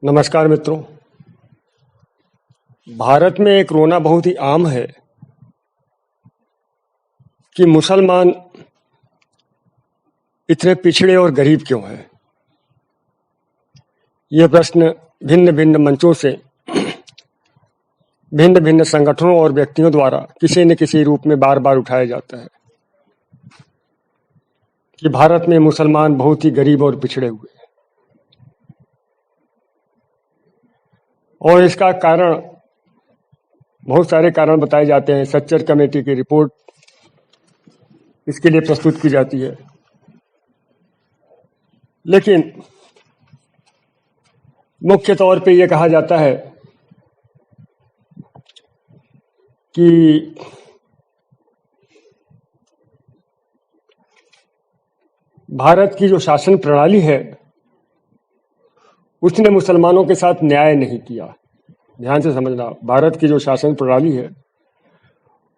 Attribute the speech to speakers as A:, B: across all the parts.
A: नमस्कार मित्रों। भारत में एक रोना बहुत ही आम है कि मुसलमान इतने पिछड़े और गरीब क्यों हैं। यह प्रश्न भिन्न भिन्न मंचों से भिन्न भिन्न संगठनों और व्यक्तियों द्वारा किसी न किसी रूप में बार बार उठाया जाता है कि भारत में मुसलमान बहुत ही गरीब और पिछड़े हुए हैं। और इसका कारण बहुत सारे कारण बताए जाते हैं। सच्चर कमेटी की रिपोर्ट इसके लिए प्रस्तुत की जाती है, लेकिन मुख्य तौर पे यह कहा जाता है कि भारत की जो शासन प्रणाली है उसने मुसलमानों के साथ न्याय नहीं किया। ध्यान से समझना, भारत की जो शासन प्रणाली है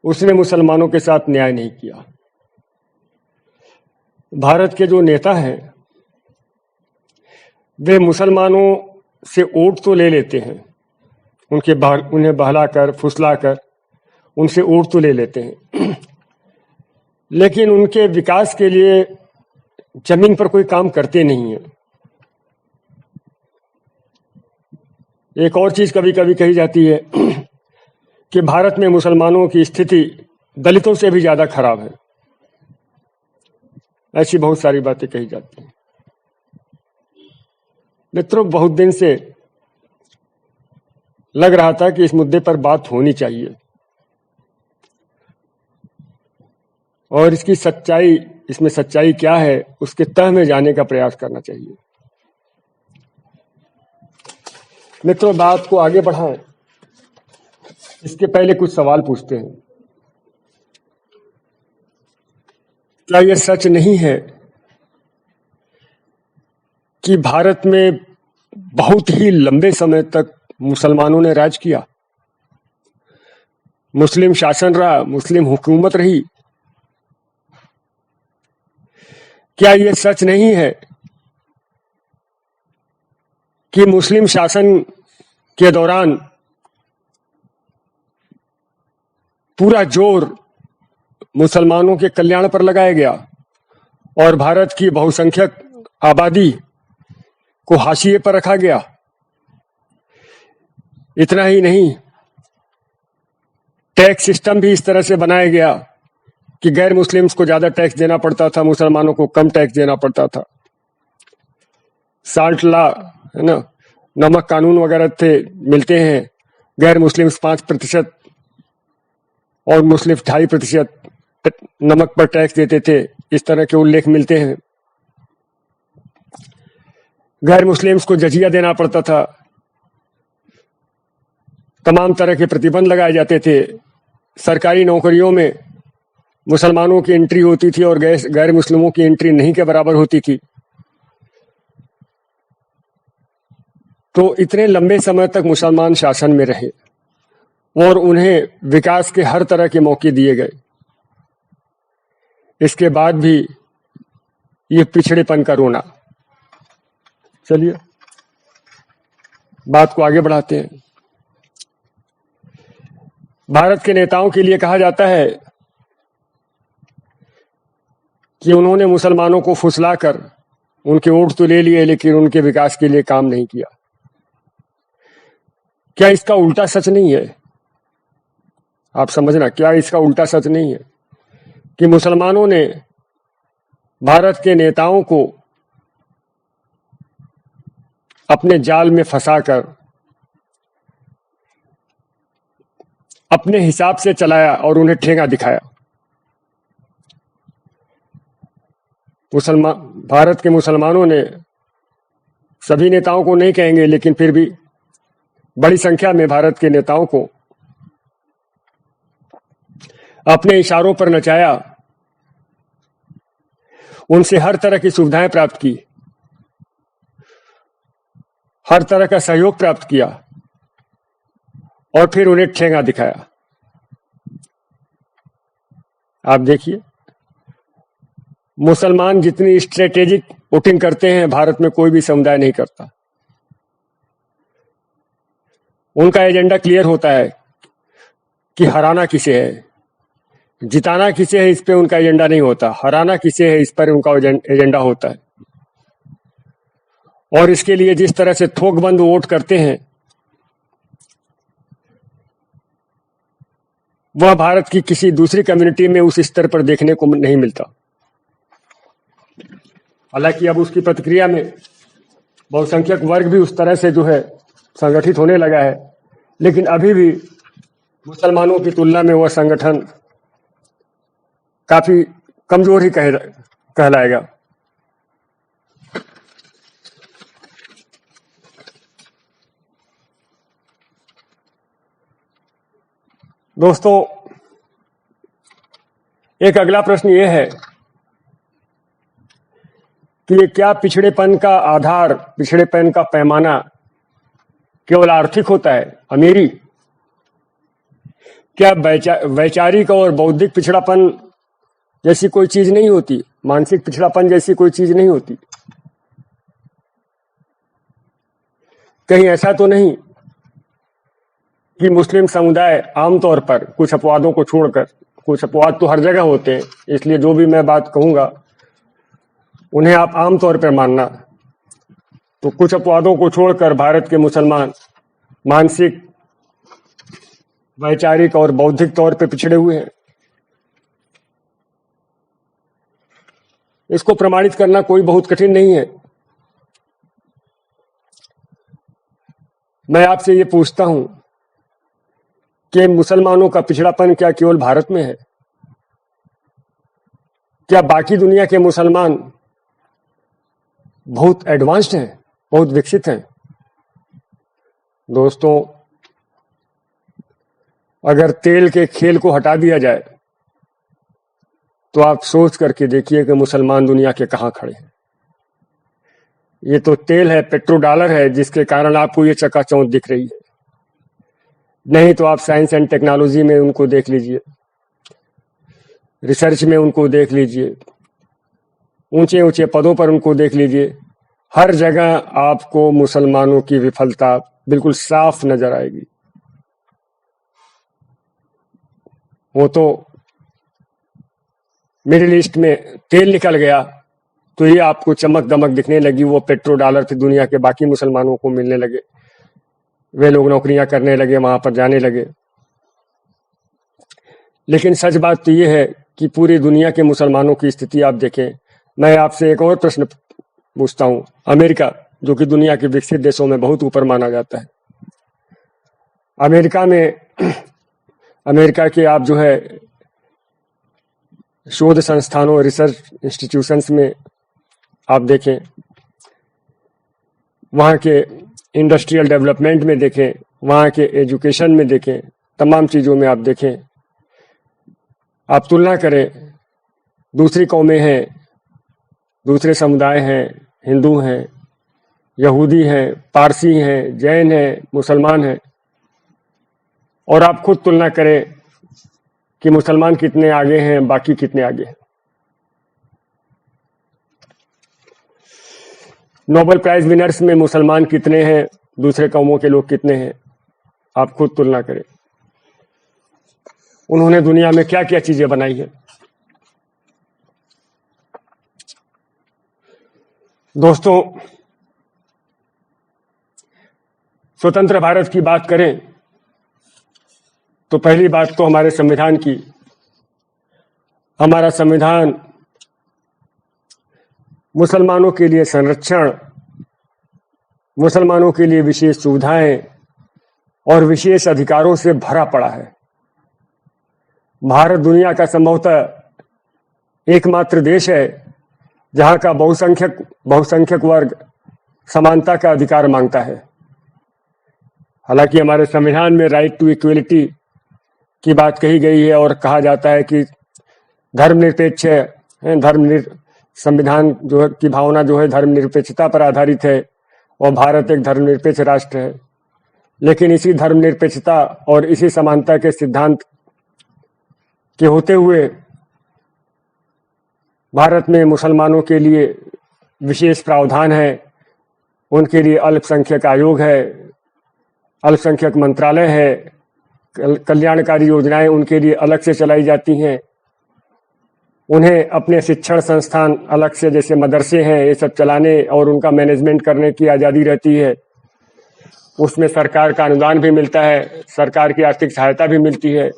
A: उसने मुसलमानों के साथ न्याय नहीं किया। भारत के जो नेता हैं वे मुसलमानों से वोट तो ले लेते हैं, उन्हें बहलाकर फुसलाकर उनसे वोट तो ले लेते हैं, लेकिन उनके विकास के लिए जमीन पर कोई काम करते नहीं है। एक और चीज कभी कभी कही जाती है कि भारत में मुसलमानों की स्थिति दलितों से भी ज्यादा खराब है। ऐसी बहुत सारी बातें कही जाती हैं। मित्रों, बहुत दिन से लग रहा था कि इस मुद्दे पर बात होनी चाहिए और इसमें सच्चाई क्या है उसके तह में जाने का प्रयास करना चाहिए। मित्रों, बात को आगे बढ़ाएं इसके पहले कुछ सवाल पूछते हैं। क्या यह सच नहीं है कि भारत में बहुत ही लंबे समय तक मुसलमानों ने राज किया, मुस्लिम शासन रहा, मुस्लिम हुकूमत रही? क्या यह सच नहीं है कि मुस्लिम शासन के दौरान पूरा जोर मुसलमानों के कल्याण पर लगाया गया और भारत की बहुसंख्यक आबादी को हाशिए पर रखा गया? इतना ही नहीं, टैक्स सिस्टम भी इस तरह से बनाया गया कि गैर मुस्लिम्स को ज्यादा टैक्स देना पड़ता था, मुसलमानों को कम टैक्स देना पड़ता था। साल्ट लॉ है ना, नमक कानून वगैरह थे मिलते हैं। गैर मुस्लिम्स 5% और मुस्लिम 2.5% नमक पर टैक्स देते थे, इस तरह के उल्लेख मिलते हैं। गैर मुस्लिम्स को जजिया देना पड़ता था, तमाम तरह के प्रतिबंध लगाए जाते थे। सरकारी नौकरियों में मुसलमानों की एंट्री होती थी और गैर मुस्लिमों की एंट्री नहीं के बराबर होती थी। तो इतने लंबे समय तक मुसलमान शासन में रहे और उन्हें विकास के हर तरह के मौके दिए गए। इसके बाद भी ये पिछड़ेपन का रोना। चलिए बात को आगे बढ़ाते हैं। भारत के नेताओं के लिए कहा जाता है कि उन्होंने मुसलमानों को फुसलाकर उनके वोट तो ले लिए, लेकिन उनके विकास के लिए काम नहीं किया। क्या इसका उल्टा सच नहीं है? आप समझना, क्या इसका उल्टा सच नहीं है कि मुसलमानों ने भारत के नेताओं को अपने जाल में फंसाकर अपने हिसाब से चलाया और उन्हें ठेंगा दिखाया? भारत के मुसलमानों ने, सभी नेताओं को नहीं कहेंगे लेकिन फिर भी बड़ी संख्या में भारत के नेताओं को अपने इशारों पर नचाया, उनसे हर तरह की सुविधाएं प्राप्त की, हर तरह का सहयोग प्राप्त किया और फिर उन्हें ठेंगा दिखाया। आप देखिए, मुसलमान जितनी स्ट्रेटेजिक वोटिंग करते हैं भारत में कोई भी समुदाय नहीं करता। उनका एजेंडा क्लियर होता है कि हराना किसे है, जिताना किसे है, इस पे उनका एजेंडा नहीं होता। हराना किसे है, इस पर उनका एजेंडा होता है। और इसके लिए जिस तरह से थोकबंद वोट करते हैं, वह भारत की किसी दूसरी कम्युनिटी में उस स्तर पर देखने को नहीं मिलता। हालांकि अब उसकी प्रतिक्रिया में बहुसंख्यक वर्ग भी उस तरह से जो है संगठित होने लगा है, लेकिन अभी भी मुसलमानों की तुलना में वह संगठन काफी कमजोर ही कहलाएगा। दोस्तों, एक अगला प्रश्न यह है कि ये क्या पिछड़ेपन का आधार, पिछड़ेपन का पैमाना केवल आर्थिक होता है, अमीरी? क्या वैचारिक और बौद्धिक पिछड़ापन जैसी कोई चीज नहीं होती? मानसिक पिछड़ापन जैसी कोई चीज नहीं होती? कहीं ऐसा तो नहीं कि मुस्लिम समुदाय आमतौर पर कुछ अपवादों को छोड़कर, कुछ अपवाद तो हर जगह होते हैं, इसलिए जो भी मैं बात कहूंगा उन्हें आप आमतौर पर मानना, तो कुछ अपवादों को छोड़कर भारत के मुसलमान मानसिक, वैचारिक और बौद्धिक तौर पर पिछड़े हुए हैं। इसको प्रमाणित करना कोई बहुत कठिन नहीं है। मैं आपसे ये पूछता हूं कि मुसलमानों का पिछड़ापन क्या केवल भारत में है? क्या बाकी दुनिया के मुसलमान बहुत एडवांस्ड हैं, बहुत विकसित हैं? दोस्तों, अगर तेल के खेल को हटा दिया जाए तो आप सोच करके देखिए कि मुसलमान दुनिया के कहां खड़े हैं। ये तो तेल है, पेट्रो डॉलर है, जिसके कारण आपको ये चकाचौंध दिख रही है। नहीं तो आप साइंस एंड टेक्नोलॉजी में उनको देख लीजिए, रिसर्च में उनको देख लीजिए, ऊंचे ऊंचे पदों पर उनको देख लीजिए। हर जगह आपको मुसलमानों की विफलता बिल्कुल साफ नजर आएगी। वो तो मिडिल ईस्ट में तेल निकल गया तो ये आपको चमक दमक दिखने लगी, वो पेट्रो डॉलर फिर दुनिया के बाकी मुसलमानों को मिलने लगे, वे लोग नौकरियां करने लगे, वहां पर जाने लगे। लेकिन सच बात तो ये है कि पूरी दुनिया के मुसलमानों की स्थिति आप देखें। मैं आपसे एक और प्रश्न पूछता हूं, अमेरिका, जो कि दुनिया के विकसित देशों में बहुत ऊपर माना जाता है, अमेरिका में, अमेरिका के आप जो है शोध संस्थानों, रिसर्च इंस्टीट्यूशंस में आप देखें, वहाँ के इंडस्ट्रियल डेवलपमेंट में देखें, वहाँ के एजुकेशन में देखें, तमाम चीज़ों में आप देखें, आप तुलना करें। दूसरी कौमें हैं, दूसरे समुदाय हैं, हिंदू हैं, यहूदी हैं, पारसी हैं, जैन हैं, मुसलमान हैं, और आप खुद तुलना करें कि मुसलमान कितने आगे हैं, बाकी कितने आगे हैं। नोबेल प्राइज विनर्स में मुसलमान कितने हैं, दूसरे कौमों के लोग कितने हैं, आप खुद तुलना करें। उन्होंने दुनिया में क्या क्या चीजें बनाई हैं। दोस्तों, स्वतंत्र भारत की बात करें तो पहली बात तो हमारे संविधान की। हमारा संविधान मुसलमानों के लिए संरक्षण, मुसलमानों के लिए विशेष सुविधाएं और विशेष अधिकारों से भरा पड़ा है। भारत दुनिया का संभवतः एकमात्र देश है जहां का बहुसंख्यक वर्ग समानता का अधिकार मांगता है। हालांकि हमारे संविधान में राइट टू इक्वलिटी की बात कही गई है और कहा जाता है कि धर्मनिरपेक्ष है, संविधान जो है की भावना जो है धर्मनिरपेक्षता पर आधारित है और भारत एक धर्मनिरपेक्ष राष्ट्र है। लेकिन इसी धर्मनिरपेक्षता और इसी समानता के सिद्धांत के होते हुए भारत में मुसलमानों के लिए विशेष प्रावधान है, उनके लिए अल्पसंख्यक आयोग है, अल्पसंख्यक मंत्रालय है, कल्याणकारी योजनाएं उनके लिए अलग से चलाई जाती हैं। उन्हें अपने शिक्षण संस्थान अलग से, जैसे मदरसे हैं, ये सब चलाने और उनका मैनेजमेंट करने की आज़ादी रहती है। उसमें सरकार का अनुदान भी मिलता है, सरकार की आर्थिक सहायता भी मिलती है।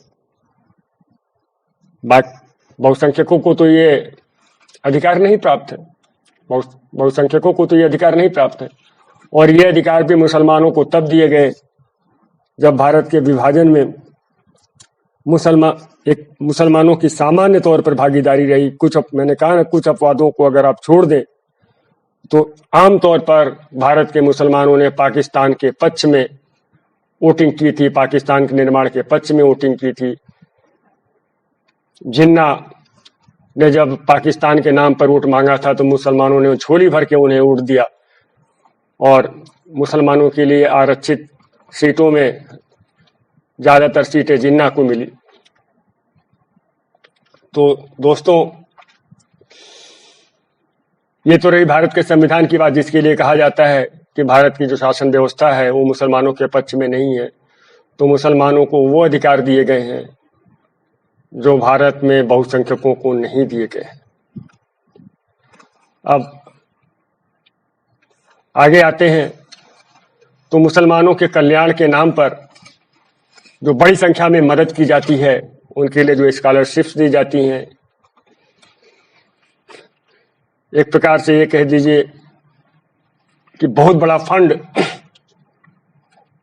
A: बहुसंख्यकों को तो ये अधिकार नहीं प्राप्त है, बहुसंख्यकों को तो ये अधिकार नहीं प्राप्त है। और ये अधिकार भी मुसलमानों को तब दिए गए जब भारत के विभाजन में मुसलमानों की सामान्य तौर पर भागीदारी रही। मैंने कहा ना, कुछ अपवादों को अगर आप छोड़ दें तो आमतौर पर भारत के मुसलमानों ने पाकिस्तान के पक्ष में वोटिंग की थी, पाकिस्तान के निर्माण के पक्ष में वोटिंग की थी। जिन्ना ने जब पाकिस्तान के नाम पर वोट मांगा था तो मुसलमानों ने झोली भर के उन्हें वोट दिया और मुसलमानों के लिए आरक्षित सीटों में ज्यादातर सीटें जिन्ना को मिली। तो दोस्तों, ये तो रही भारत के संविधान की बात, जिसके लिए कहा जाता है कि भारत की जो शासन व्यवस्था है वो मुसलमानों के पक्ष में नहीं है। तो मुसलमानों को वो अधिकार दिए गए हैं जो भारत में बहुसंख्यकों को नहीं दिए गए। अब आगे आते हैं तो मुसलमानों के कल्याण के नाम पर जो बड़ी संख्या में मदद की जाती है, उनके लिए जो स्कॉलरशिप्स दी जाती हैं, एक प्रकार से ये कह दीजिए कि बहुत बड़ा फंड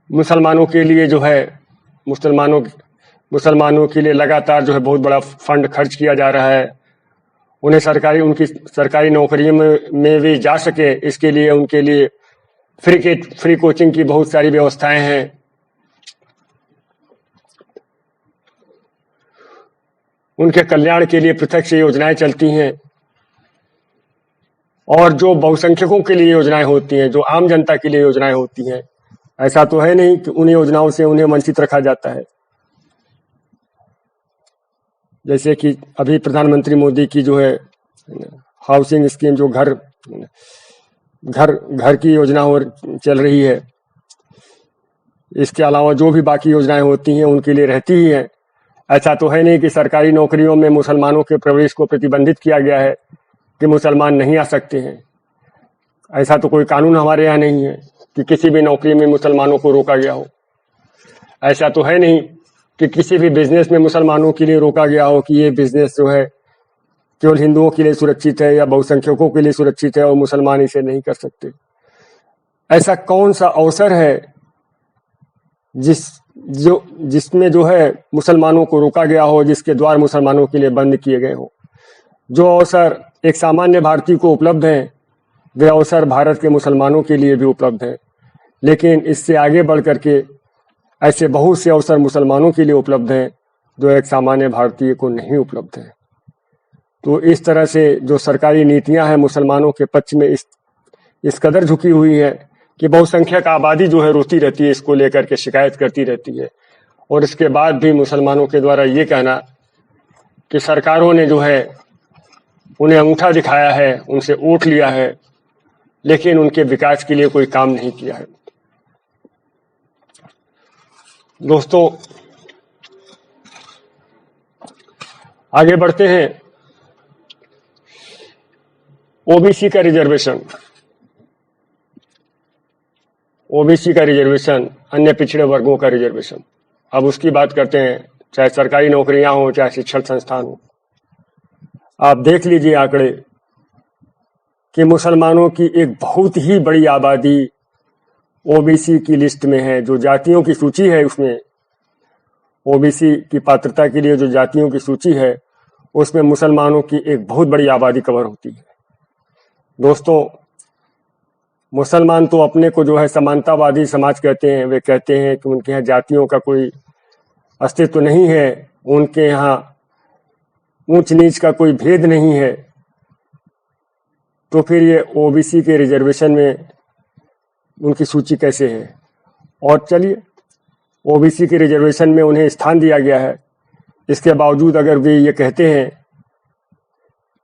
A: मुसलमानों के लिए जो है, मुसलमानों के लिए लगातार जो है बहुत बड़ा फंड खर्च किया जा रहा है। उन्हें उनकी सरकारी नौकरियों में भी जा सके, इसके लिए उनके लिए फ्री कोचिंग की बहुत सारी व्यवस्थाएं हैं। उनके कल्याण के लिए पृथक से योजनाएं चलती हैं। और जो बहुसंख्यकों के लिए योजनाएं होती हैं, जो आम जनता के लिए योजनाएं होती हैं, ऐसा तो है नहीं कि उन योजनाओं से उन्हें वंचित रखा जाता है। जैसे कि अभी प्रधानमंत्री मोदी की जो है हाउसिंग स्कीम, जो घर की योजना चल रही है, इसके अलावा जो भी बाकी योजनाएं होती हैं उनके लिए रहती ही हैं। ऐसा तो है नहीं कि सरकारी नौकरियों में मुसलमानों के प्रवेश को प्रतिबंधित किया गया है कि मुसलमान नहीं आ सकते हैं। ऐसा तो कोई कानून हमारे यहाँ नहीं है कि किसी भी नौकरी में मुसलमानों को रोका गया हो। ऐसा तो है नहीं कि किसी भी बिजनेस में मुसलमानों के लिए रोका गया हो कि ये बिजनेस जो है केवल हिंदुओं के लिए सुरक्षित है या बहुसंख्यकों के लिए सुरक्षित है और मुसलमान इसे नहीं कर सकते। ऐसा कौन सा अवसर है जिसमें जो है मुसलमानों को रोका गया हो, जिसके द्वार मुसलमानों के लिए बंद किए गए हो? जो अवसर एक सामान्य भारतीय को उपलब्ध है, वे अवसर भारत के मुसलमानों के लिए भी उपलब्ध है। लेकिन इससे आगे बढ़ करके ऐसे बहुत से अवसर मुसलमानों के लिए उपलब्ध हैं जो एक सामान्य भारतीय को नहीं उपलब्ध है। तो इस तरह से जो सरकारी नीतियां हैं मुसलमानों के पक्ष में इस कदर झुकी हुई है कि बहुसंख्यक आबादी जो है रोती रहती है, इसको लेकर के शिकायत करती रहती है। और इसके बाद भी मुसलमानों के द्वारा ये कहना कि सरकारों ने जो है उन्हें अंगूठा दिखाया है, उनसे वोट लिया है, लेकिन उनके विकास के लिए कोई काम नहीं किया है। दोस्तों, आगे बढ़ते हैं। ओबीसी का रिजर्वेशन, अन्य पिछड़े वर्गों का रिजर्वेशन। अब उसकी बात करते हैं, चाहे सरकारी नौकरियां हो, चाहे शिक्षण संस्थान हो। आप देख लीजिए आंकड़े कि मुसलमानों की एक बहुत ही बड़ी आबादी ओबीसी की लिस्ट में है। जो जातियों की सूची है, उसमें ओबीसी की पात्रता के लिए जो जातियों की सूची है, उसमें मुसलमानों की एक बहुत बड़ी आबादी कवर होती है। दोस्तों, मुसलमान तो अपने को जो है समानतावादी समाज कहते हैं। वे कहते हैं कि उनके यहाँ जातियों का कोई अस्तित्व नहीं है, उनके यहाँ ऊंच नीच का कोई भेद नहीं है। तो फिर ये ओबीसी के रिजर्वेशन में उनकी सूची कैसे है? और चलिए, ओबीसी के रिजर्वेशन में उन्हें स्थान दिया गया है, इसके बावजूद अगर वे ये कहते हैं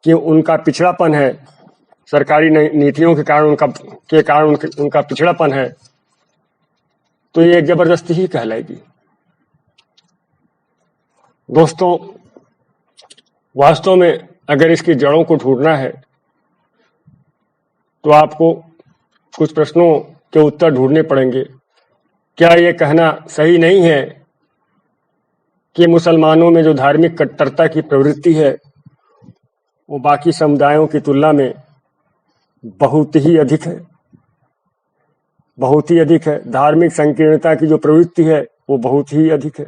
A: कि उनका पिछड़ापन है, सरकारी नीतियों के कारण उनका पिछड़ापन है, तो ये जबरदस्ती ही कहलाएगी। दोस्तों, वास्तव में अगर इसकी जड़ों को ढूंढना है तो आपको कुछ प्रश्नों के उत्तर ढूंढने पड़ेंगे। क्या ये कहना सही नहीं है कि मुसलमानों में जो धार्मिक कट्टरता की प्रवृत्ति है वो बाकी समुदायों की तुलना में बहुत ही अधिक है, बहुत ही अधिक है। धार्मिक संकीर्णता की जो प्रवृत्ति है वो बहुत ही अधिक है।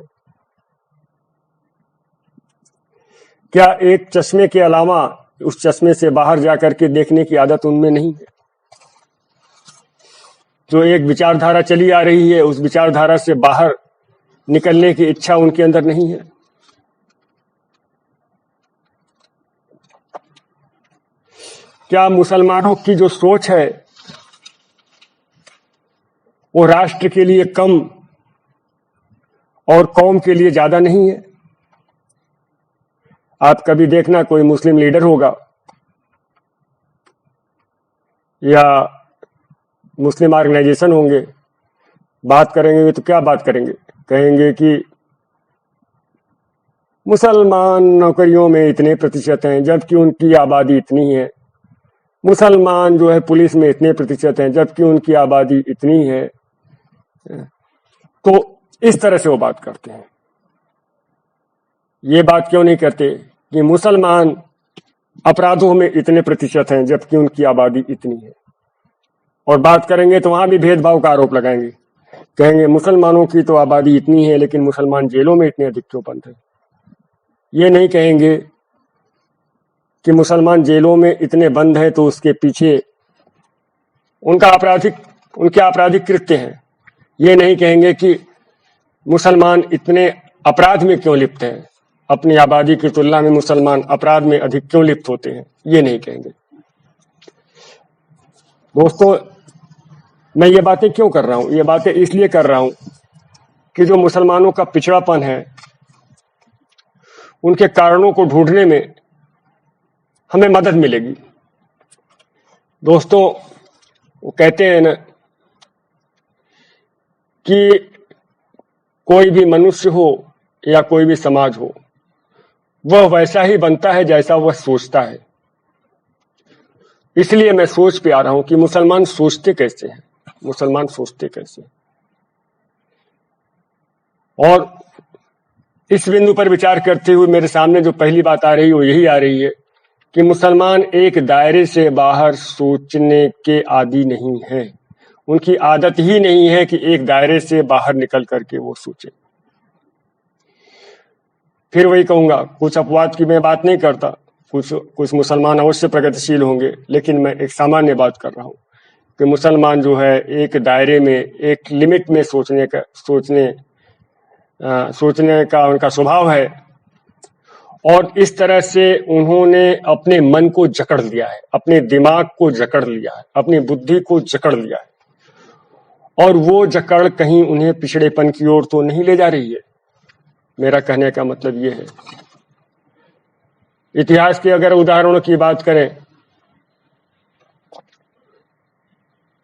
A: क्या एक चश्मे के अलावा उस चश्मे से बाहर जाकर के देखने की आदत उनमें नहीं है? जो एक विचारधारा चली आ रही है उस विचारधारा से बाहर निकलने की इच्छा उनके अंदर नहीं है? क्या मुसलमानों की जो सोच है वो राष्ट्र के लिए कम और कौम के लिए ज्यादा नहीं है? आप कभी देखना कोई मुस्लिम लीडर होगा या मुस्लिम ऑर्गेनाइजेशन होंगे, बात करेंगे तो क्या बात करेंगे? कहेंगे कि मुसलमान नौकरियों में इतने प्रतिशत हैं जबकि उनकी आबादी इतनी है, मुसलमान जो है पुलिस में इतने प्रतिशत हैं जबकि उनकी आबादी इतनी है। तो इस तरह से वो बात करते हैं। ये बात क्यों नहीं करते कि मुसलमान अपराधों में इतने प्रतिशत हैं जबकि उनकी आबादी इतनी है? और बात करेंगे तो वहां भी भेदभाव का आरोप लगाएंगे, कहेंगे मुसलमानों की तो आबादी इतनी है लेकिन मुसलमान जेलों में इतने अधिक क्यों बंद हैं? ये नहीं कहेंगे कि मुसलमान जेलों में इतने बंद हैं तो उसके पीछे उनके आपराधिक कृत्य हैं। ये नहीं कहेंगे कि मुसलमान इतने अपराध में क्यों लिप्त हैं, अपनी आबादी की तुलना में मुसलमान अपराध में अधिक क्यों लिप्त होते हैं, ये नहीं कहेंगे। दोस्तों, मैं ये बातें क्यों कर रहा हूं? ये बातें इसलिए कर रहा हूं कि जो मुसलमानों का पिछड़ापन है उनके कारणों को ढूंढने में हमें मदद मिलेगी। दोस्तों, वो कहते हैं ना कि कोई भी मनुष्य हो या कोई भी समाज हो वह वैसा ही बनता है जैसा वह सोचता है। इसलिए मैं सोच पे आ रहा हूं कि मुसलमान सोचते कैसे हैं, मुसलमान सोचते कैसे हैं। और इस बिंदु पर विचार करते हुए मेरे सामने जो पहली बात आ रही है वो यही आ रही है कि मुसलमान एक दायरे से बाहर सोचने के आदी नहीं है। उनकी आदत ही नहीं है कि एक दायरे से बाहर निकल करके वो सोचे। फिर वही कहूंगा, कुछ अपवाद की मैं बात नहीं करता, कुछ मुसलमान अवश्य प्रगतिशील होंगे, लेकिन मैं एक सामान्य बात कर रहा हूं कि मुसलमान जो है एक दायरे में, एक लिमिट में सोचने का उनका स्वभाव है। और इस तरह से उन्होंने अपने मन को जकड़ लिया है, अपने दिमाग को जकड़ लिया है, अपनी बुद्धि को जकड़ लिया है। और वो जकड़ कहीं उन्हें पिछड़ेपन की ओर तो नहीं ले जा रही है। मेरा कहने का मतलब ये है, इतिहास के अगर उदाहरणों की बात करें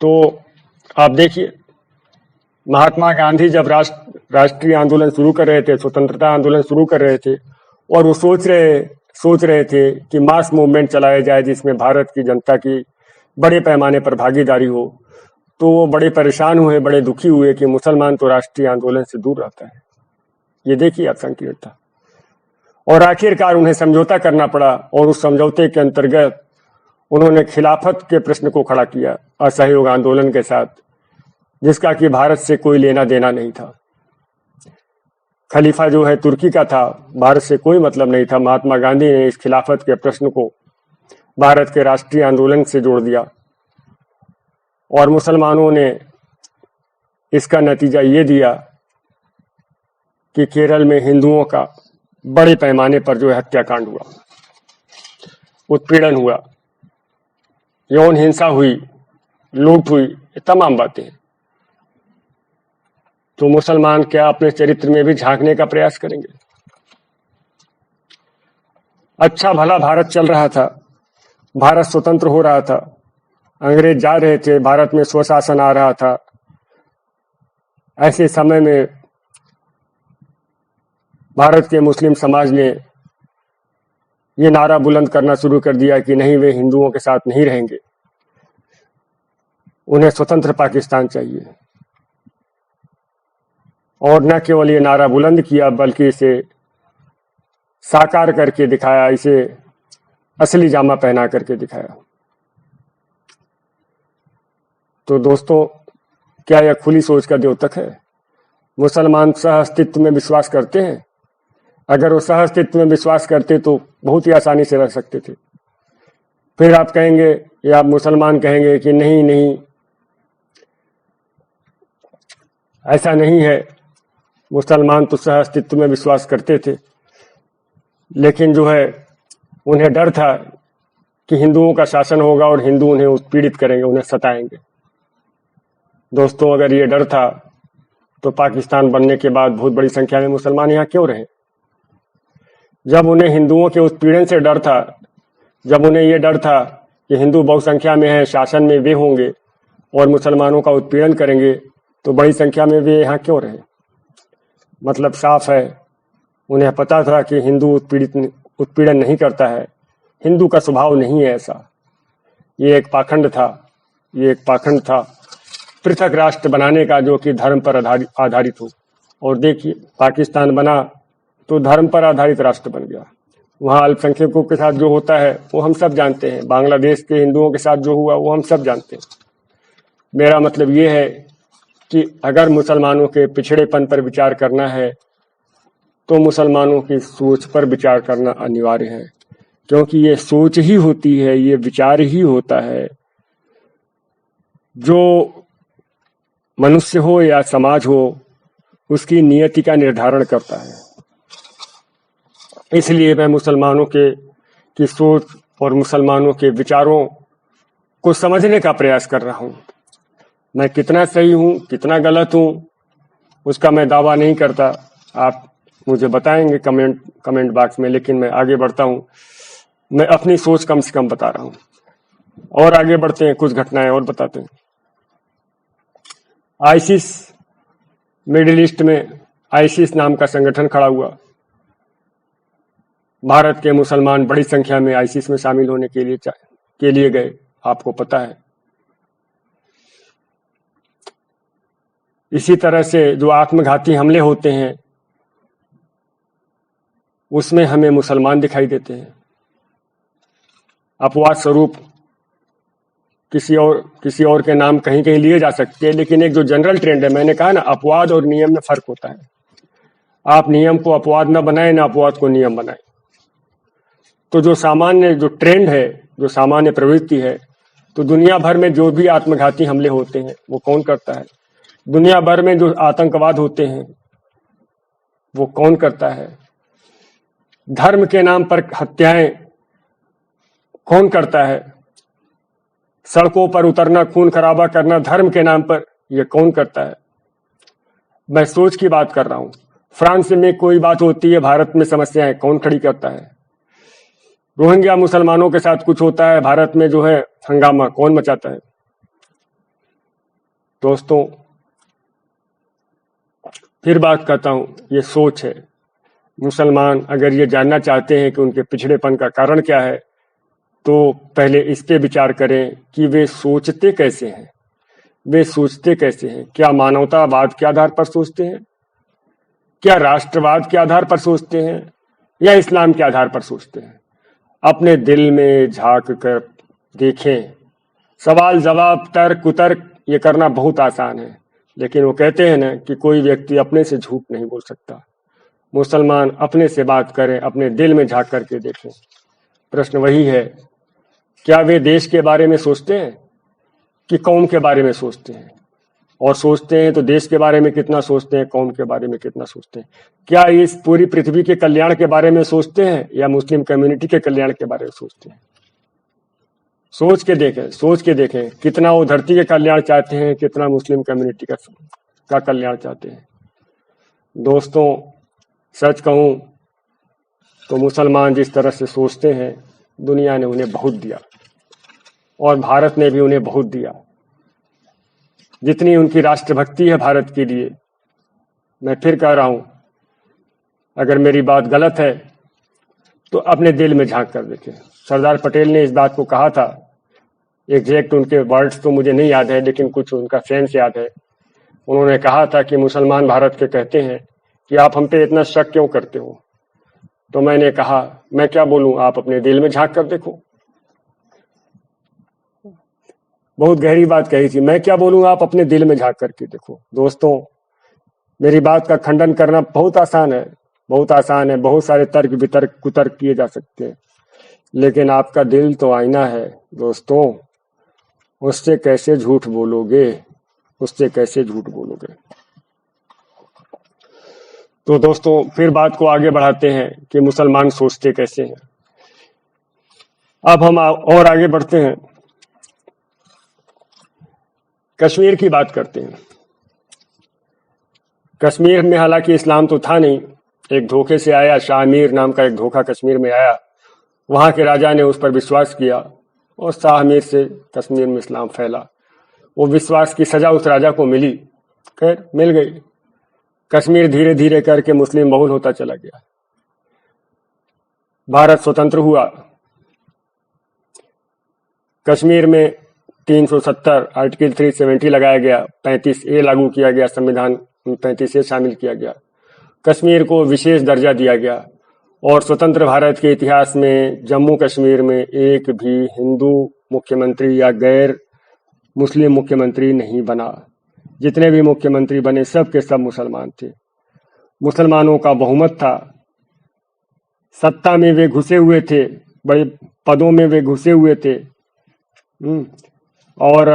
A: तो आप देखिए, महात्मा गांधी जब राष्ट्रीय आंदोलन शुरू कर रहे थे, स्वतंत्रता आंदोलन शुरू कर रहे थे, और वो सोच रहे थे कि मास मूवमेंट चलाया जाए जिसमें भारत की जनता की बड़े पैमाने पर भागीदारी हो, तो वो बड़े परेशान हुए, बड़े दुखी हुए कि मुसलमान तो राष्ट्रीय आंदोलन से दूर रहता है। ये देखिए आप संकीर्णता। और आखिरकार उन्हें समझौता करना पड़ा और उस समझौते के अंतर्गत उन्होंने खिलाफत के प्रश्न को खड़ा किया असहयोग आंदोलन के साथ, जिसका कि भारत से कोई लेना देना नहीं था। खलीफा जो है तुर्की का था, भारत से कोई मतलब नहीं था। महात्मा गांधी ने इस खिलाफत के प्रश्न को भारत के राष्ट्रीय आंदोलन से जोड़ दिया और मुसलमानों ने इसका नतीजा ये दिया कि केरल में हिंदुओं का बड़े पैमाने पर जो है हत्याकांड हुआ, उत्पीड़न हुआ, यौन हिंसा हुई, लूट हुई, ये तमाम बातें। तो मुसलमान क्या अपने चरित्र में भी झांकने का प्रयास करेंगे? अच्छा भला भारत चल रहा था, भारत स्वतंत्र हो रहा था, अंग्रेज जा रहे थे, भारत में स्वशासन आ रहा था, ऐसे समय में भारत के मुस्लिम समाज ने ये नारा बुलंद करना शुरू कर दिया कि नहीं, वे हिंदुओं के साथ नहीं रहेंगे, उन्हें स्वतंत्र पाकिस्तान चाहिए। और न केवल ये नारा बुलंद किया बल्कि इसे साकार करके दिखाया, इसे असली जामा पहना करके दिखाया। तो दोस्तों, क्या यह खुली सोच का द्योतक है? मुसलमान सह अस्तित्व में विश्वास करते हैं। अगर वो सह अस्तित्व में विश्वास करते तो बहुत ही आसानी से रह सकते थे। फिर आप कहेंगे या आप मुसलमान कहेंगे कि नहीं नहीं, ऐसा नहीं है, मुसलमान तो सह अस्तित्व में विश्वास करते थे, लेकिन जो है उन्हें डर था कि हिंदुओं का शासन होगा और हिंदू उन्हें उत्पीड़ित करेंगे, उन्हें सताएंगे। दोस्तों, अगर ये डर था तो पाकिस्तान बनने के बाद बहुत बड़ी संख्या में मुसलमान यहाँ क्यों रहे? जब उन्हें हिंदुओं के उत्पीड़न से डर था, जब उन्हें ये डर था कि हिंदू बहुसंख्या में है, शासन में वे होंगे और मुसलमानों का उत्पीड़न करेंगे, तो बड़ी संख्या में वे यहाँ क्यों रहे? मतलब साफ है, उन्हें पता था कि हिंदू उत्पीड़न नहीं करता है, हिंदू का स्वभाव नहीं है ऐसा। ये एक पाखंड था पृथक राष्ट्र बनाने का, जो कि धर्म पर आधारित हो। और देखिए, पाकिस्तान बना तो धर्म पर आधारित राष्ट्र बन गया। वहाँ अल्पसंख्यकों के साथ जो होता है वो हम सब जानते हैं, बांग्लादेश के हिंदुओं के साथ जो हुआ वो हम सब जानते हैं। मेरा मतलब ये है कि अगर मुसलमानों के पिछड़ेपन पर विचार करना है तो मुसलमानों की सोच पर विचार करना अनिवार्य है, क्योंकि ये सोच ही होती है, ये विचार ही होता है जो मनुष्य हो या समाज हो उसकी नियति का निर्धारण करता है। इसलिए मैं मुसलमानों की सोच और मुसलमानों के विचारों को समझने का प्रयास कर रहा हूँ। मैं कितना सही हूँ, कितना गलत हूँ, उसका मैं दावा नहीं करता। आप मुझे बताएंगे कमेंट बॉक्स में, लेकिन मैं आगे बढ़ता हूँ। मैं अपनी सोच कम से कम बता रहा हूँ। और आगे बढ़ते हैं, कुछ घटनाएं और बताते हैं। आईसिस, मिडिल ईस्ट में आईसिस नाम का संगठन खड़ा हुआ। भारत के मुसलमान बड़ी संख्या में आईसिस में शामिल होने के लिए गए, आपको पता है। इसी तरह से जो आत्मघाती हमले होते हैं उसमें हमें मुसलमान दिखाई देते हैं। अपवाद स्वरूप किसी और के नाम कहीं कहीं लिए जा सकते हैं, लेकिन एक जो जनरल ट्रेंड है, मैंने कहा ना, अपवाद और नियम में फर्क होता है। आप नियम को अपवाद न बनाए, ना अपवाद को नियम बनाए। तो जो ट्रेंड है, जो सामान्य प्रवृत्ति है, तो दुनिया भर में जो भी आत्मघाती हमले होते हैं वो कौन करता है? दुनिया भर में जो आतंकवाद होते हैं वो कौन करता है? धर्म के नाम पर हत्याएं कौन करता है? सड़कों पर उतरना, खून खराबा करना धर्म के नाम पर, यह कौन करता है? मैं सोच की बात कर रहा हूं। फ्रांस में कोई बात होती है, भारत में समस्याएं कौन खड़ी करता है? रोहिंग्या मुसलमानों के साथ कुछ होता है, भारत में जो है हंगामा कौन मचाता है? दोस्तों, फिर बात करता हूं, ये सोच है। मुसलमान अगर ये जानना चाहते हैं कि उनके पिछड़ेपन का कारण क्या है, तो पहले इस पे विचार करें कि वे सोचते कैसे हैं। वे सोचते कैसे हैं? क्या मानवतावाद के आधार पर सोचते हैं? क्या राष्ट्रवाद के आधार पर सोचते हैं? या इस्लाम के आधार पर सोचते हैं? अपने दिल में झांक कर देखें। सवाल जवाब, तर्क कुतर्क ये करना बहुत आसान है, लेकिन वो कहते हैं ना कि कोई व्यक्ति अपने से झूठ नहीं बोल सकता। मुसलमान अपने से बात करें, अपने दिल में झांक करके देखें। प्रश्न वही है, क्या वे देश के बारे में सोचते हैं कि कौम के बारे में सोचते हैं? और सोचते हैं तो देश के बारे में कितना सोचते हैं, कौम के बारे में कितना सोचते हैं? क्या इस पूरी पृथ्वी के कल्याण के बारे में सोचते हैं या मुस्लिम कम्युनिटी के कल्याण के बारे में सोचते हैं? सोच के देखें कितना वो धरती के कल्याण चाहते हैं, कितना मुस्लिम कम्युनिटी का कल्याण चाहते हैं। दोस्तों, सच कहूं तो मुसलमान जिस तरह से सोचते हैं, दुनिया ने उन्हें बहुत दिया और भारत ने भी उन्हें बहुत दिया। जितनी उनकी राष्ट्रभक्ति है भारत के लिए, मैं फिर कह रहा हूं, अगर मेरी बात गलत है तो अपने दिल में झांक कर देखें। सरदार पटेल ने इस बात को कहा था, एग्जैक्ट उनके वर्ड्स तो मुझे नहीं याद है, लेकिन कुछ उनका सेंस याद है। उन्होंने कहा था कि मुसलमान भारत के कहते हैं कि आप हम पे इतना शक क्यों करते हो। तो मैंने कहा, मैं क्या बोलूं, आप अपने दिल में झांक कर देखो। बहुत गहरी बात कही थी, मैं क्या बोलूं, आप अपने दिल में झांक करके देखो। दोस्तों, मेरी बात का खंडन करना बहुत आसान है, बहुत आसान है। बहुत सारे तर्क वितर्क कुतर्क किए जा सकते हैं, लेकिन आपका दिल तो आईना है दोस्तों, उससे कैसे झूठ बोलोगे, उससे कैसे झूठ बोलोगे। तो दोस्तों, फिर बात को आगे बढ़ाते हैं कि मुसलमान सोचते कैसे हैं। अब हम और आगे बढ़ते हैं, कश्मीर की बात करते हैं। कश्मीर में हालांकि इस्लाम तो था नहीं, एक धोखे से आया, शाहमीर नाम का एक धोखा कश्मीर में आया, वहां के राजा ने उस पर विश्वास किया और शाहमीर से कश्मीर में इस्लाम फैला। वो विश्वास की सजा उस राजा को मिली, खैर मिल गई। कश्मीर धीरे धीरे करके मुस्लिम बहुल होता चला गया। भारत स्वतंत्र हुआ, कश्मीर में 370 आर्टिकल 370 लगाया गया, 35A लागू किया गया, संविधान 35A शामिल किया गया, कश्मीर को विशेष दर्जा दिया गया। और स्वतंत्र भारत के इतिहास में जम्मू कश्मीर में एक भी हिंदू मुख्यमंत्री या गैर मुस्लिम मुख्यमंत्री नहीं बना। जितने भी मुख्यमंत्री बने सब के सब मुसलमान थे, मुसलमानों का बहुमत था, सत्ता में वे घुसे हुए थे, बड़े पदों में वे घुसे हुए थे। और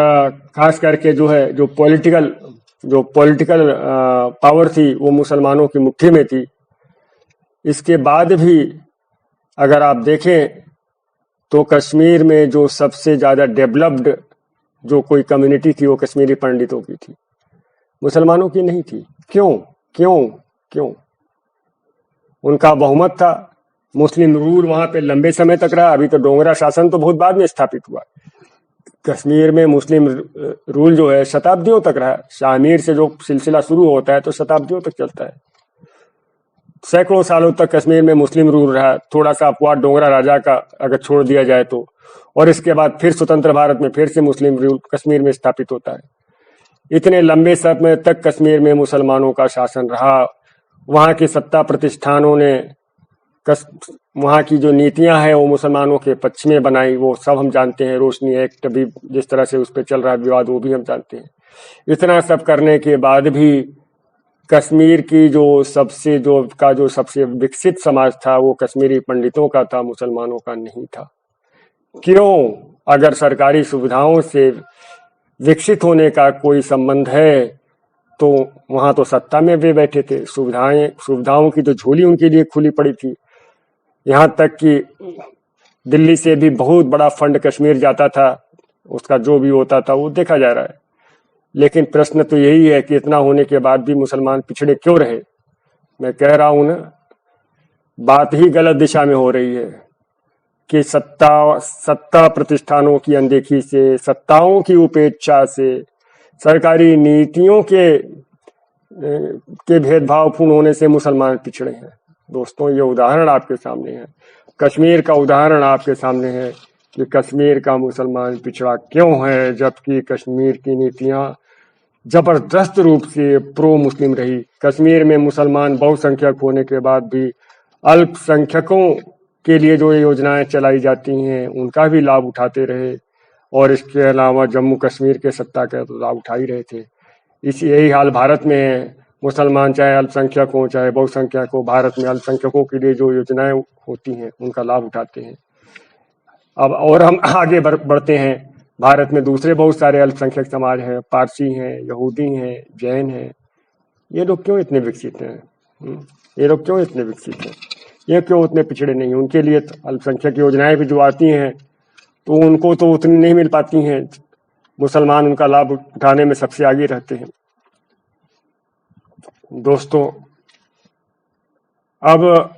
A: खास करके जो पॉलिटिकल पावर थी वो मुसलमानों की मुट्ठी में थी। इसके बाद भी अगर आप देखें तो कश्मीर में जो सबसे ज्यादा डेवलप्ड जो कोई कम्युनिटी थी वो कश्मीरी पंडितों की थी, मुसलमानों की नहीं थी। क्यों क्यों क्यों? उनका बहुमत था, मुस्लिम रूल वहां पे लंबे समय तक रहा। अभी तो डोगरा शासन तो बहुत बाद में स्थापित हुआ, कश्मीर में मुस्लिम रूल जो है शताब्दियों तक रहा। शाहमीर से जो सिलसिला शुरू होता है तो शताब्दियों तक चलता है, सैकड़ों सालों तक कश्मीर में मुस्लिम रूल रहा। थोड़ा सा अपवाद डोगरा राजा का अगर छोड़ दिया जाए तो, और इसके बाद फिर स्वतंत्र भारत में फिर से मुस्लिम रूल कश्मीर में स्थापित होता है। इतने लंबे समय तक कश्मीर में मुसलमानों का शासन रहा। वहां के सत्ता प्रतिष्ठानों ने वहां की जो नीतियां हैं वो मुसलमानों के पक्ष में बनाई, वो सब हम जानते हैं। रोशनी एक्ट भी जिस तरह से उस पर चल रहा है विवाद, वो भी हम जानते हैं। इतना सब करने के बाद भी कश्मीर की जो सबसे विकसित समाज था वो कश्मीरी पंडितों का था, मुसलमानों का नहीं था। क्यों? अगर सरकारी सुविधाओं से विकसित होने का कोई संबंध है तो वहां तो सत्ता में वे बैठे थे, सुविधाओं की तो झोली उनके लिए खुली पड़ी थी। यहाँ तक कि दिल्ली से भी बहुत बड़ा फंड कश्मीर जाता था, उसका जो भी होता था वो देखा जा रहा है। लेकिन प्रश्न तो यही है कि इतना होने के बाद भी मुसलमान पिछड़े क्यों रहे? मैं कह रहा हूं ना, बात ही गलत दिशा में हो रही है कि सत्ता प्रतिष्ठानों की अनदेखी से, सत्ताओं की उपेक्षा से, सरकारी नीतियों के भेदभावपूर्ण होने से मुसलमान पिछड़े हैं। दोस्तों, ये उदाहरण आपके सामने है, कश्मीर का उदाहरण आपके सामने है कि कश्मीर का मुसलमान पिछड़ा क्यों है, जबकि कश्मीर की नीतियां जबरदस्त रूप से प्रो मुस्लिम रही। कश्मीर में मुसलमान बहुसंख्यक होने के बाद भी अल्पसंख्यकों के लिए जो योजनाएं चलाई जाती हैं उनका भी लाभ उठाते रहे, और इसके अलावा जम्मू कश्मीर के सत्ता का तो लाभ उठा ही रहे थे। यही हाल भारत में है, मुसलमान चाहे अल्पसंख्यक हो चाहे बहुसंख्यक हो, भारत में अल्पसंख्यकों के लिए जो योजनाएं होती हैं उनका लाभ उठाते हैं। अब और हम आगे बढ़ते हैं, भारत में दूसरे बहुत सारे अल्पसंख्यक समाज हैं, पारसी हैं, यहूदी हैं, जैन हैं। ये लोग क्यों इतने विकसित हैं? ये लोग क्यों इतने विकसित हैं? ये क्यों उतने पिछड़े नहीं? उनके लिए अल्पसंख्यक योजनाएं भी जो आती हैं तो उनको तो उतनी नहीं मिल पाती हैं। मुसलमान उनका लाभ उठाने में सबसे आगे रहते हैं। दोस्तों, अब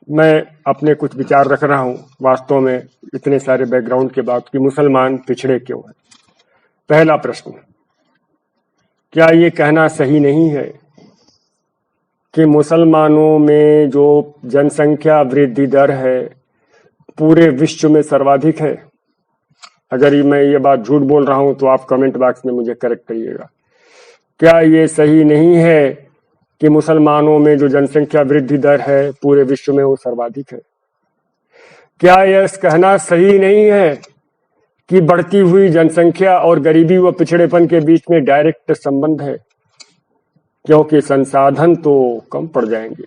A: मैं अपने कुछ विचार रख रहा हूं, वास्तव में इतने सारे बैकग्राउंड के बाद, कि मुसलमान पिछड़े क्यों हैं। पहला प्रश्न, क्या ये कहना सही नहीं है कि मुसलमानों में जो जनसंख्या वृद्धि दर है पूरे विश्व में सर्वाधिक है। अगर मैं ये बात झूठ बोल रहा हूं तो आप कमेंट बॉक्स में मुझे करेक्ट करिएगा। क्या ये सही नहीं है कि मुसलमानों में जो जनसंख्या वृद्धि दर है पूरे विश्व में वो सर्वाधिक है? क्या यह कहना सही नहीं है कि बढ़ती हुई जनसंख्या और गरीबी व पिछड़ेपन के बीच में डायरेक्ट संबंध है, क्योंकि संसाधन तो कम पड़ जाएंगे।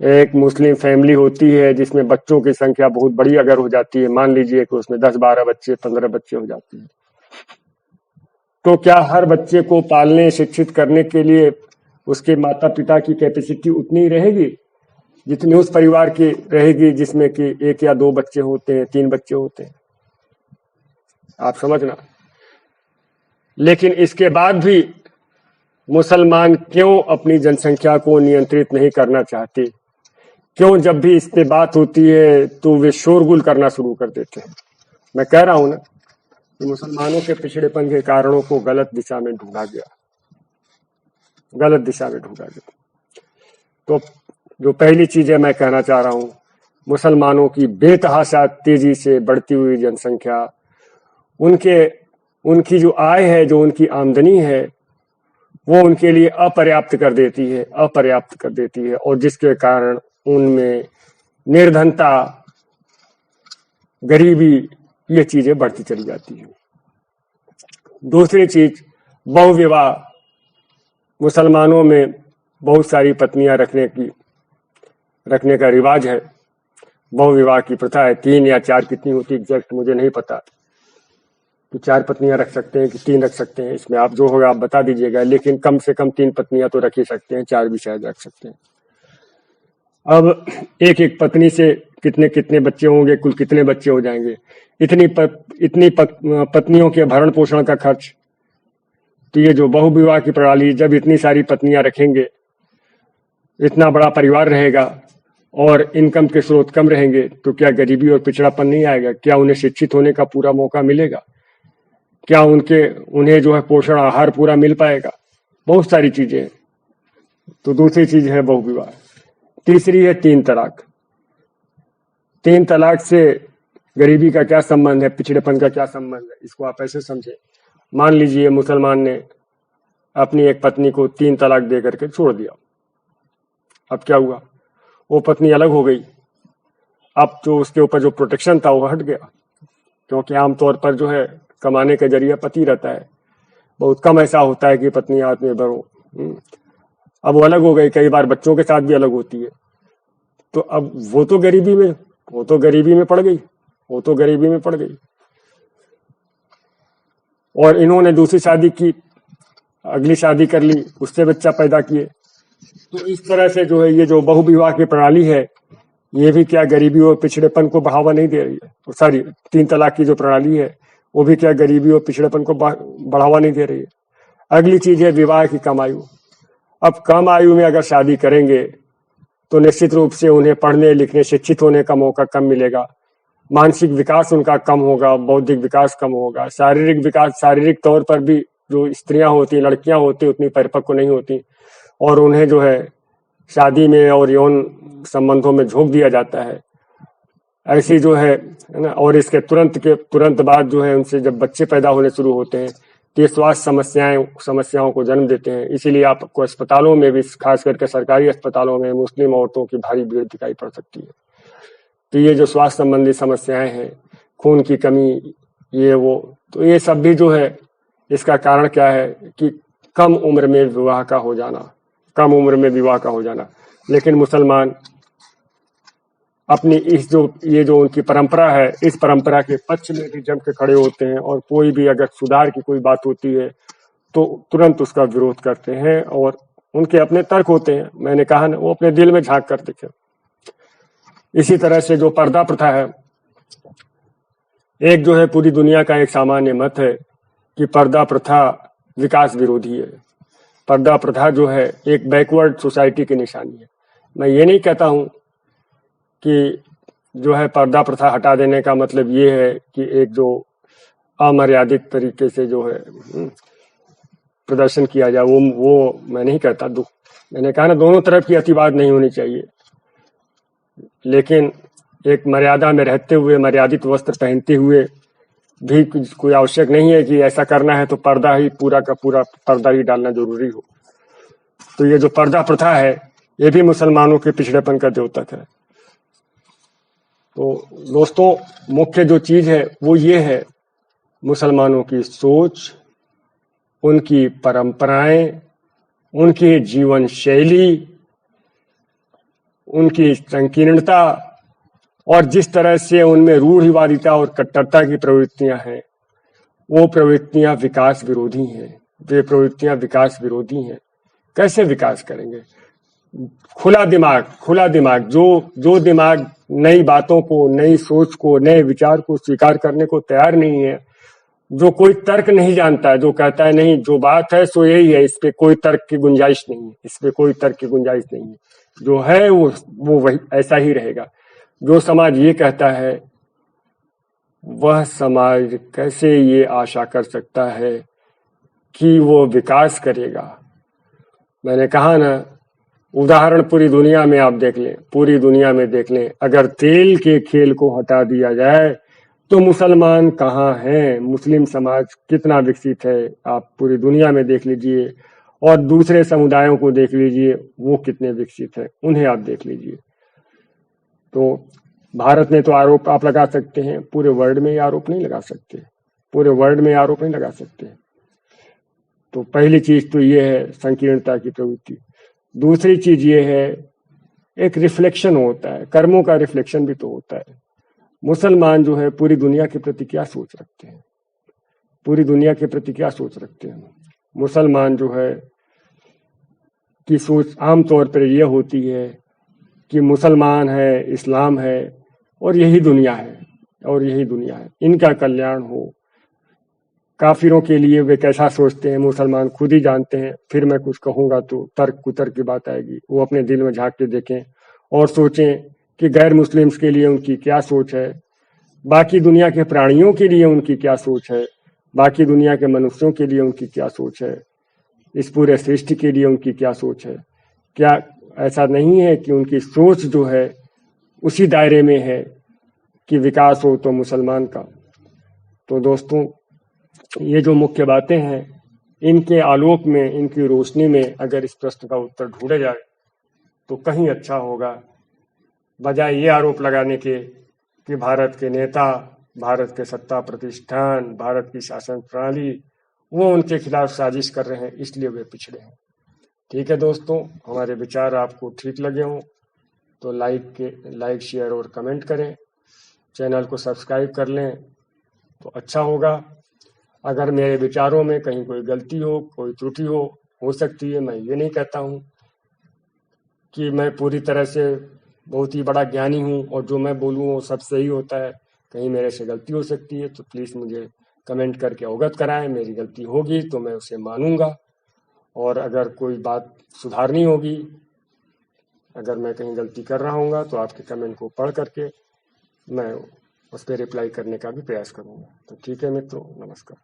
A: एक मुस्लिम फैमिली होती है जिसमें बच्चों की संख्या बहुत बड़ी अगर हो जाती है, मान लीजिए कि उसमें 10-12 बच्चे 15 बच्चे हो जाते हैं, तो क्या हर बच्चे को पालने शिक्षित करने के लिए उसके माता पिता की कैपेसिटी उतनी ही रहेगी जितनी उस परिवार की रहेगी जिसमें कि 1 या 2 बच्चे होते हैं, 3 बच्चे होते हैं? आप समझना। लेकिन इसके बाद भी मुसलमान क्यों अपनी जनसंख्या को नियंत्रित नहीं करना चाहते? क्यों जब भी इस पे बात होती है तो वे शोरगुल करना शुरू कर देते हैं? मैं कह रहा हूं ना कि मुसलमानों के पिछड़ेपन के कारणों को गलत दिशा में ढूंढा गया, गलत दिशा में ढूंढा गया। तो जो पहली चीज है मैं कहना चाह रहा हूं, मुसलमानों की बेतहाशा तेजी से बढ़ती हुई जनसंख्या उनकी जो आय है, जो उनकी आमदनी है, वो उनके लिए अपर्याप्त कर देती है और जिसके कारण उनमें निर्धनता, गरीबी, ये चीजें बढ़ती चली जाती हैं। दूसरी चीज, बहुविवाह। मुसलमानों में बहुत सारी पत्नियां रखने का रिवाज है। बहुविवाह की प्रथा है। 3 या 4 कितनी होती एग्जैक्ट मुझे नहीं पता कि 4 पत्नियां रख सकते हैं कि 3 रख सकते हैं, इसमें आप जो होगा आप बता दीजिएगा, लेकिन कम से कम 3 पत्नियां तो रख ही सकते हैं, 4 भी शायद रख सकते हैं। अब एक पत्नी से कितने कितने बच्चे होंगे, कुल कितने बच्चे हो जाएंगे? इतनी पत्नियों के भरण पोषण का खर्च। तो ये जो बहुविवाह की प्रणाली, जब इतनी सारी पत्नियां रखेंगे, इतना बड़ा परिवार रहेगा और इनकम के स्रोत कम रहेंगे, तो क्या गरीबी और पिछड़ापन नहीं आएगा? क्या उन्हें शिक्षित होने का पूरा मौका मिलेगा? क्या उन्हें जो है पोषण आहार पूरा मिल पाएगा? बहुत सारी चीजें हैं। तो दूसरी चीज है बहुविवाह। तीसरी है 3 तलाक। 3 तलाक से गरीबी का क्या संबंध है, पिछड़ेपन का क्या संबंध है, इसको आप ऐसे समझे। मान लीजिए मुसलमान ने अपनी एक पत्नी को 3 तलाक दे करके छोड़ दिया। अब क्या हुआ? वो पत्नी अलग हो गई। अब जो उसके ऊपर जो प्रोटेक्शन था वो हट गया, क्योंकि आमतौर पर जो है कमाने का जरिया पति रहता है। बहुत कम ऐसा होता है कि पत्नी आत्मनिर्भर हो। अब वो अलग हो गई, कई बार बच्चों के साथ भी अलग होती है। तो अब वो तो गरीबी में पड़ गई और इन्होंने दूसरी शादी की, अगली शादी कर ली, उससे बच्चा पैदा किए। तो इस तरह से जो है ये जो बहुविवाह की प्रणाली है, ये भी क्या गरीबी और पिछड़ेपन को बढ़ावा नहीं दे रही है? सॉरी, 3 तलाक की जो प्रणाली है वो भी क्या गरीबी और पिछड़ेपन को बढ़ावा नहीं दे रही है? अगली चीज है विवाह की कम आयु। अब कम आयु में अगर शादी करेंगे तो निश्चित रूप से उन्हें पढ़ने लिखने शिक्षित होने का मौका कम मिलेगा, मानसिक विकास उनका कम होगा, बौद्धिक विकास कम होगा, शारीरिक तौर पर भी जो स्त्रियां होती, लड़कियां होती, उतनी परिपक्व नहीं होती और उन्हें जो है शादी में और यौन संबंधों में झोंक दिया जाता है। ऐसी जो है ना, और इसके तुरंत बाद जो है उनसे जब बच्चे पैदा होने शुरू होते हैं तो ये स्वास्थ्य समस्याओं को जन्म देते हैं। इसीलिए आपको अस्पतालों में भी, खास करके सरकारी अस्पतालों में, मुस्लिम औरतों की भारी भीड़ दिखाई पड़ सकती है। तो ये जो स्वास्थ्य संबंधी समस्याएं हैं, खून की कमी, ये वो, तो ये सब भी जो है इसका कारण क्या है कि कम उम्र में विवाह का हो जाना। लेकिन मुसलमान अपनी ये जो उनकी परंपरा है, इस परंपरा के पक्ष में भी जम के खड़े होते हैं और कोई भी अगर सुधार की कोई बात होती है तो तुरंत उसका विरोध करते हैं और उनके अपने तर्क होते हैं। मैंने कहा ना, वो अपने दिल में झांक कर देखे। इसी तरह से जो पर्दा प्रथा है, एक जो है पूरी दुनिया का एक सामान्य मत है कि पर्दा प्रथा विकास विरोधी है। पर्दा प्रथा जो है एक बैकवर्ड सोसाइटी की निशानी है। मैं ये नहीं कहता हूं कि जो है पर्दा प्रथा हटा देने का मतलब ये है कि एक जो अमर्यादित तरीके से जो है प्रदर्शन किया जाए, वो मैं नहीं कहता। मैंने कहा ना, दोनों तरफ की अतिवाद नहीं होनी चाहिए, लेकिन एक मर्यादा में रहते हुए, मर्यादित वस्त्र पहनते हुए भी कोई आवश्यक नहीं है कि ऐसा करना है तो पर्दा ही, पूरा का पूरा पर्दा ही डालना जरूरी हो। तो ये जो पर्दा प्रथा है, ये भी मुसलमानों के पिछड़ेपन का द्योतक है। तो दोस्तों, मुख्य जो चीज है वो ये है, मुसलमानों की सोच, उनकी परंपराएं, उनकी जीवन शैली, उनकी संकीर्णता, और जिस तरह से उनमें रूढ़िवादिता और कट्टरता की प्रवृत्तियां हैं, वो प्रवृत्तियां विकास विरोधी हैं। वे प्रवृत्तियां विकास विरोधी हैं। कैसे विकास करेंगे? खुला दिमाग, जो दिमाग नई बातों को, नई सोच को, नए विचार को स्वीकार करने को तैयार नहीं है, जो कोई तर्क नहीं जानता है, जो कहता है नहीं, जो बात है सो यही है, इस पे कोई तर्क की गुंजाइश नहीं है, इस पे कोई तर्क की गुंजाइश नहीं है, जो है वो वही ऐसा ही रहेगा। जो समाज ये कहता है, वह समाज कैसे ये आशा कर सकता है कि वो विकास करेगा? मैंने कहा ना, उदाहरण पूरी दुनिया में आप देख लें, पूरी दुनिया में देख लें, अगर तेल के खेल को हटा दिया जाए तो मुसलमान कहाँ हैं? मुस्लिम समाज कितना विकसित है, आप पूरी दुनिया में देख लीजिए, और दूसरे समुदायों को देख लीजिए, वो कितने विकसित है, उन्हें आप देख लीजिए। तो भारत में तो आरोप आप लगा सकते हैं, पूरे वर्ल्ड में आरोप नहीं लगा सकते, पूरे वर्ल्ड में आरोप नहीं लगा सकते। तो पहली चीज तो ये है संकीर्णता की प्रवृत्ति। दूसरी चीज ये है, एक रिफ्लेक्शन होता है, कर्मों का रिफ्लेक्शन भी तो होता है। मुसलमान जो है पूरी दुनिया के प्रति क्या सोच रखते हैं? पूरी दुनिया के प्रति क्या सोच रखते हैं? मुसलमान जो है की सोच आमतौर पर यह होती है कि मुसलमान है, इस्लाम है, और यही दुनिया है, और यही दुनिया है, इनका कल्याण हो। काफिरों के लिए वे कैसा सोचते हैं मुसलमान खुद ही जानते हैं। फिर मैं कुछ कहूंगा तो तर्क कुतर्क की बात आएगी, वो अपने दिल में झांक के देखें और सोचें कि गैर मुस्लिम्स के लिए उनकी क्या सोच है, बाकी दुनिया के प्राणियों के लिए उनकी क्या सोच है, बाकी दुनिया के मनुष्यों के लिए उनकी क्या सोच है, इस पूरे सृष्टि के लिए उनकी क्या सोच है। क्या ऐसा नहीं है कि उनकी सोच जो है उसी दायरे में है कि विकास हो तो मुसलमान का? तो दोस्तों, ये जो मुख्य बातें हैं, इनके आलोक में, इनकी रोशनी में अगर इस प्रश्न का उत्तर ढूंढा जाए तो कहीं अच्छा होगा, बजाय ये आरोप लगाने के कि भारत के नेता, भारत के सत्ता प्रतिष्ठान, भारत की शासन प्रणाली, वो उनके खिलाफ साजिश कर रहे हैं, इसलिए वे पिछड़े हैं। ठीक है दोस्तों, हमारे विचार आपको ठीक लगे हों तो लाइक शेयर और कमेंट करें, चैनल को सब्सक्राइब कर लें तो अच्छा होगा। अगर मेरे विचारों में कहीं कोई गलती हो, कोई त्रुटि हो सकती है। मैं ये नहीं कहता हूँ कि मैं पूरी तरह से बहुत ही बड़ा ज्ञानी हूँ और जो मैं बोलूँ वो सब सही होता है। कहीं मेरे से गलती हो सकती है, तो प्लीज़ मुझे कमेंट करके अवगत कराएं। मेरी गलती होगी तो मैं उसे मानूंगा, और अगर कोई बात सुधारनी होगी, अगर मैं कहीं गलती कर रहा हूँगा, तो आपके कमेंट को पढ़ करके मैं उस पर रिप्लाई करने का भी प्रयास करूँगा। तो ठीक है मित्रों, नमस्कार।